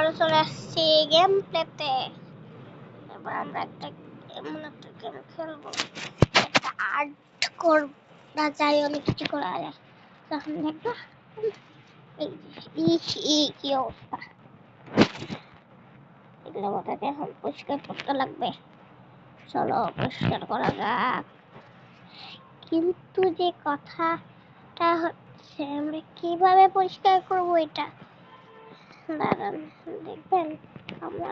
আবারও চলে আসছি গেম প্লেতে। এবার আমরা একটা এমন একটা গেম খেলবো, একটা আর্ট করব না, চাই অনেক কিছু করা যায়। তখন দেখবো কি অবস্থা। এগুলো ওটাকে এখন পরিষ্কার করতে লাগবে। চলো পরিষ্কার করা যাক। কিন্তু যে কথাটা হচ্ছে, আমরা কিভাবে পরিষ্কার করবো এটা? দাঁড়ান, দেখবেন আমরা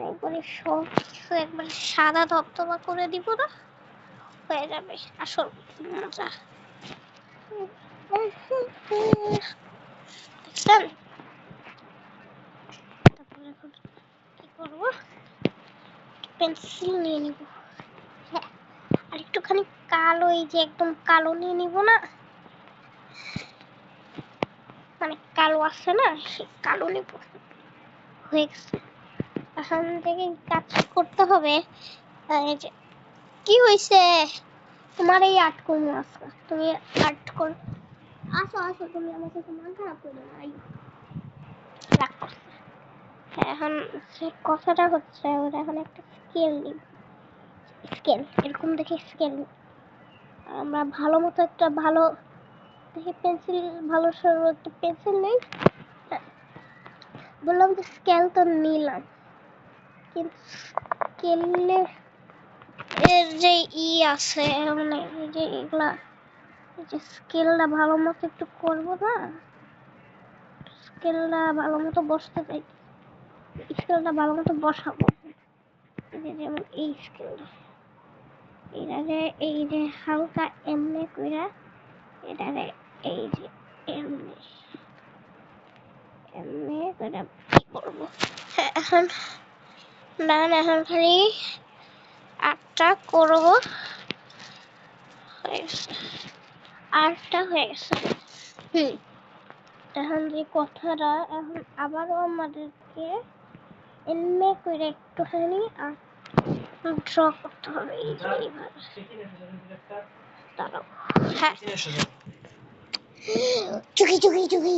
একবারে সব কিছু একবারে সাদা ধবধবা করে দিব না, হয়ে যাবে আসল মজা। দেখছেন? তারপরে এখন কি করবো, পেন্সিল নিয়ে নিব। হ্যাঁ, আর একটুখানি কালো, এই যে একদম কালো নিয়ে নিব না, মানে কালো আছে না, সে কালো নেব। হয়ে গেছে। এখন থেকে কাজ করতে হবে। এই যে কি হয়েছে, তোমার এই আর্ট করবো আজকে, তুমি আর্ট কর। আসো আসো, তুমি আমার সাথে মন খারাপ করো না। রাগ করছে। এখন যে কথাটা হচ্ছে, ওরা এখন একটা স্কেল নিব। স্কেল এরকম দেখে স্কেল আমরা ভালো মতো একটা ভালো দেখে পেন্সিল, ভালো সরু একটা পেন্সিল নেই। বললাম যে স্কেল তো নিলাম, কিন্তু স্কেলে এর যে আছে, মানে এই যে এগুলা, এই যে স্কেলটা ভালো মতো একটু করবো না, স্কেলটা ভালো মতো বসতে চাই, স্কেলটা ভালো মতো বসাবো। যেমন এই স্কেলটা, এটারে এই যে হালকা এমনি কইরা, এটারে এই যে এমনি এমনি করে কি করবো। হ্যাঁ, এখন ডান, এখন খালি আটটা করবো। আটটা হয়ে গেছে। এখন যে কথাটা, এখন আবারও আমাদেরকে এমনি করে একটুখানি ড্র করতে হবে। এই যে এইভাবে দাঁড়াও। হ্যাঁ, চুকি চুকি চুকি।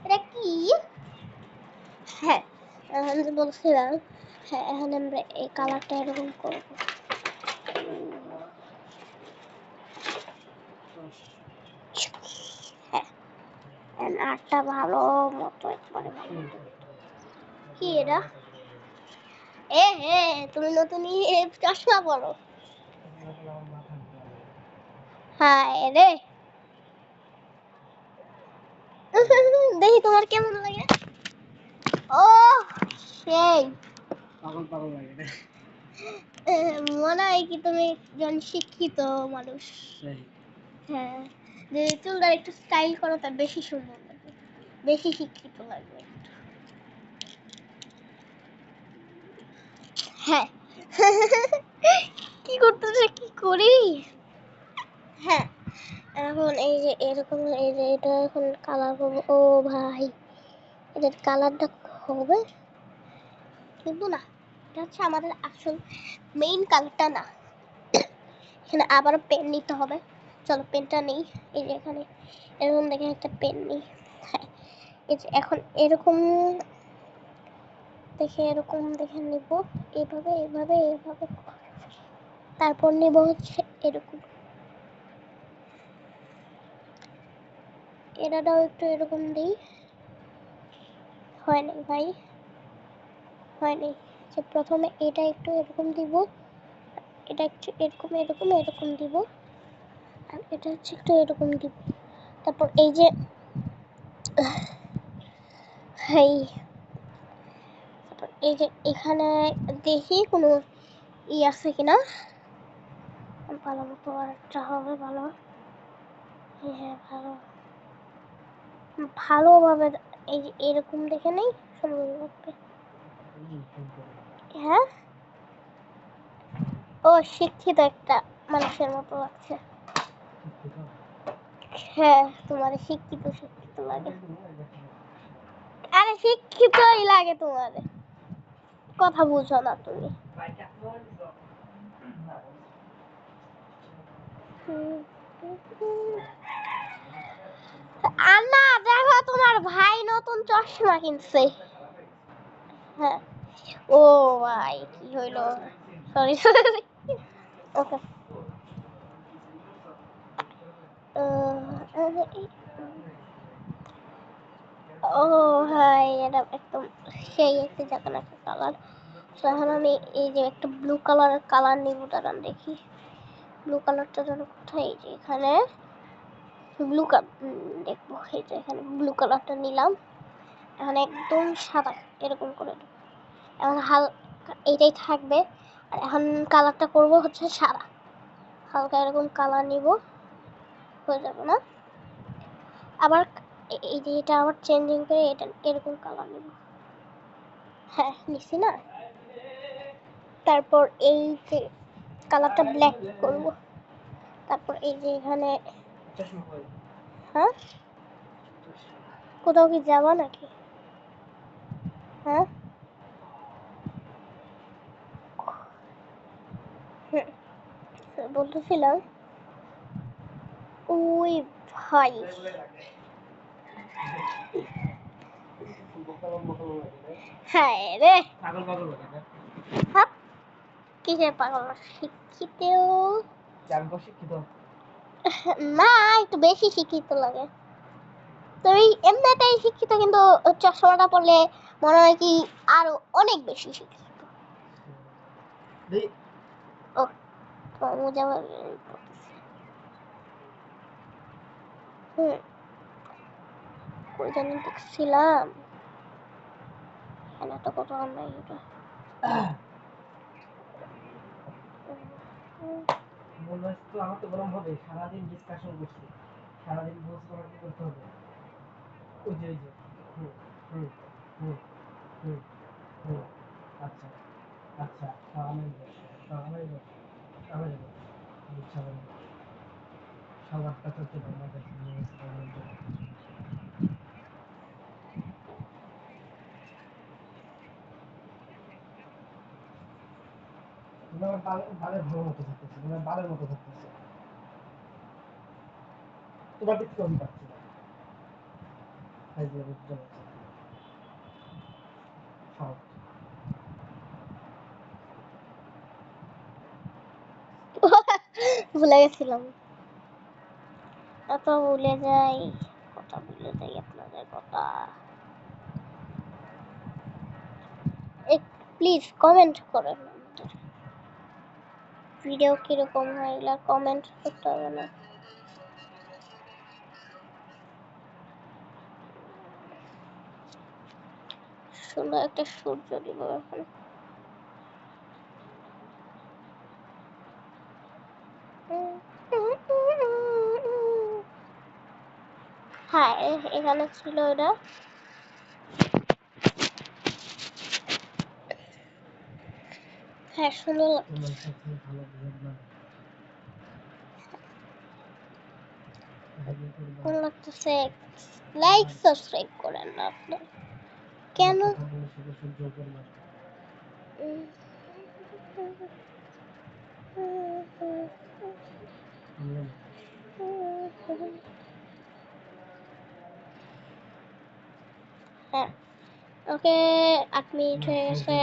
এটা কি? হ্যাঁ, এখন যে বলছিলাম, হ্যাঁ এখন আমরা এই কালারটা এরকম করবো। হ্যাঁ, আটটা ভালো মতো একবারে ভালো মতো। কি এটা? এ হে, তুমি নতুন চশমা পরো? হ্যাঁ রে, দেখি তোমার কেমন লাগে। ও সেই পাগল পাগল লাগে। মনে হয় কি তুমি একজন শিক্ষিত মানুষ। হ্যাঁ, যে চুলটা একটু স্টাইল করো, তা বেশি সুন্দর লাগে, বেশি শিক্ষিত লাগবে। হ্যাঁ, কি করতেছে, কি করি। হ্যাঁ, এখন এই যে এরকম, এই যে এটা এখন কালার করবো। ও ভাই, এটার কালারটা হবে কিন্তু না, এটা হচ্ছে আমাদের আসল মেইন কালারটা না। এখানে আবার পেন নিতে হবে। চলো পেনটা নেই, এই যে এখানে এরকম দেখে একটা পেন নিই। হ্যাঁ, এই যে এখন এরকম দেখে, এরকম দেখে নিব, এইভাবে এইভাবে এইভাবে। তারপর নিব হচ্ছে এরকম, এটাও একটু এরকম দিই। হয় নাই ভাই, হয় নাই। যে প্রথমে এটা একটু এরকম দিব, এটা একটু এরকম এরকম এরকম দিব, আর এটা হচ্ছে একটু এরকম দিব। তারপর এই যে এই যে এখানে দেখি কোনো আছে কিনা, ভালো মতো আরেকটা হবে ভালো। হ্যাঁ, ভালো ভালোভাবে এই যে এরকম দেখে নেই, সুন্দর লাগবে। হ্যাঁ, ও শিক্ষিত একটা মানুষের মতো লাগছে। হ্যাঁ, তোমার শিক্ষিত শিক্ষিত লাগে। আরে শিক্ষিতই লাগে তোমার, কথা বুঝো না তুমি। আন্না দেখো তোমার ভাই নতুন চশমা কিনছে। হ্যাঁ ও ভাই কি হইলো, সরি সরি। ওকে ও ভাই এটা একদম সেই একটা জায়গা একটা কালার। এখন আমি এই যে একটা ব্লু কালারের কালার নিব, দাঁড়ান দেখি ব্লু কালারটা যেন কোথায়, এই যে এখানে ব্লু কালার দেখবো, এই যে এখানে ব্লু কালারটা নিলাম। এখন একদম সাদা এরকম করে দেবো, এখন হালকা এইটাই থাকবে। আর এখন কালারটা করব হচ্ছে সাদা, হালকা এরকম কালার নিব, হয়ে যাবে না? আবার এই যে এটা আবার চেঞ্জিং করে এটা এরকম কালার নিব। হ্যাঁ নিছি না? তারপর এই যে কালারটা ব্ল্যাক করব। তারপর এই যে এখানে, হ্যাঁ কোথাও কি যাবা নাকি? হ্যাঁ বলতেছিলাম ওই ভাই হ্যাঁ রে হাপ, কিসের পাগল শিক্ষিত না, একটু বেশি শিক্ষিত লাগে। তো এই এমনিতেই শিক্ষিত, কিন্তু চশমাটা পড়লে মনে হয় কি আরো অনেক বেশি শিক্ষিত। ও মজা কই জানি দেখছিলাম, এখানে তো কত আমরা এটা আমার তো গরম হবে, সারাদিন ডিসকাশন করছি, সারাদিন বুঝ করা কি করতে হবে, ওই যে হুম হুম হুম হুম হুম আচ্ছা আচ্ছা আমি বুঝতে সবারটা করতে পারবো বালের ভালো মতো থাকতেছে, বালের মতো থাকতেছে, তোমার দিক থেকে আমি পাচ্ছি না, সব ভুলে গেছিলাম, এত ভুলে যাই, কথা ভুলে যাই আপনাদের কথা। প্লিজ কমেন্ট করেন আমাদের ভিডিও কিরকম হয়, এগুলা কমেন্ট করতে হবে না। সুন্দর একটা সূর্য দিব এখন। হ্যাঁ এখানে ছিল এটা, হ্যাঁ সুন্দর কোন লাগতেছে। লাইক সাবস্ক্রাইব করেন না আপনি কেন? হ্যাঁ ওকে 8 মিনিট হয়ে গেছে।